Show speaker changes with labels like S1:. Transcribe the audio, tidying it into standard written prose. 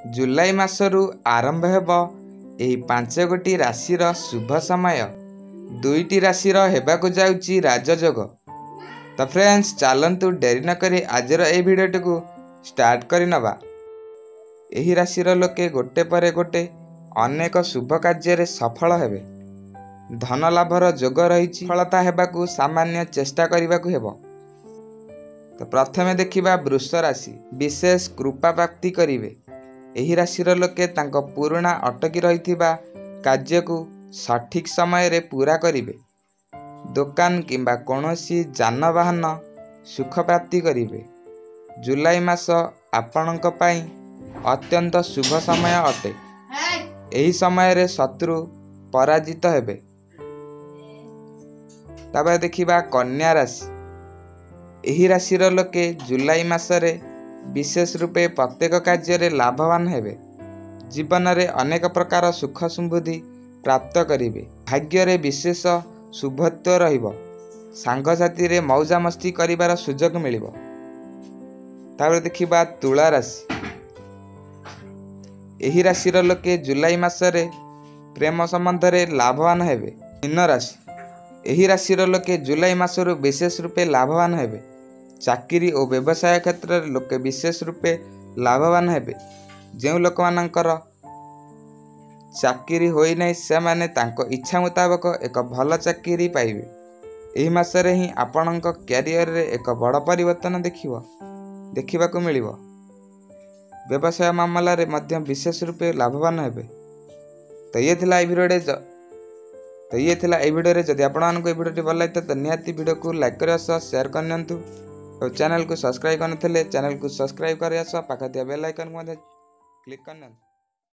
S1: जुलाई मासरू आरंभ हेब एही 5 गोटी राशिर शुभ समय। 2टी राशिर हेबाकु जाउची राजयोग। तो फ्रेंड्स चलतु डेरी न करी आजर ए भिडियोटी को स्टार्ट करि नबा। एही राशिर लोके गोटे परे गोटे अनेक शुभ कार्य सफल हेबे। धन लाभर जोग रही फलता हेबाकु सामान्य चेष्टा करिबाकु हेबो। तो प्रथमे देखिबा वृष राशि। विशेष कृपा प्राप्ति करिवे। एही राशिर लोके तांको पुराणा अटकी रहिथिबा कार्य को सठिक समय रे पूरा करिवे। दुकान किंबा कोनोसी जानवाहन सुख प्राप्ति करिवे। जुलाई मास आपणक पई अत्यंत शुभ समय अटे। एही समय रे शत्रु पराजित हेबे। तबे देखिबा कन्या राशि। एही राशिर लोके जुलाई मासरे विशेष रूपे प्रत्येक कार्य रे लाभवान हेबे। जीवन रे अनेक प्रकार सुख समृद्धि प्राप्त करिवे। भाग्य रे विशेष शुभत्व रहिबो। सांग साथी रे मौजा मस्ती करिवार सुजोग मिलिबो। तापर देखिबा तुला राशि। एही राशिर लोके जुलाई मासरे प्रेम संबंध रे लाभवान हेबे। मीन राशि। एही राशिर लोके जुलाई मासरु विशेष रूपे लाभवान हेबे। चाकरी और व्यवसाय क्षेत्र रे लोके विशेष रूपे लाभवान हेबे। जेउ लोक मानकर चाकरी होई नै से माने तांको इच्छा मुताबक एक भल चाकरी पाइबे। एही मासरे ही आपणक कैरियर रे एक बड़ परिवर्तन देखिबाकु मिलिबो। व्यवसाय मामला रे मध्य विशेष रूपे लाभवान हेबे। तो ये थिला ए भिडियो रे जदि आपनको ए भिडियोटी भल लागत तो निहाती भिडियो को लाइक करिया सह शेयर करनियंतु और चैनल को सब्सक्राइब करनथिले चैनल को सब्सक्राइब करिया सह पाखा दिया बेल आइकन को क्लिक करनियंतु।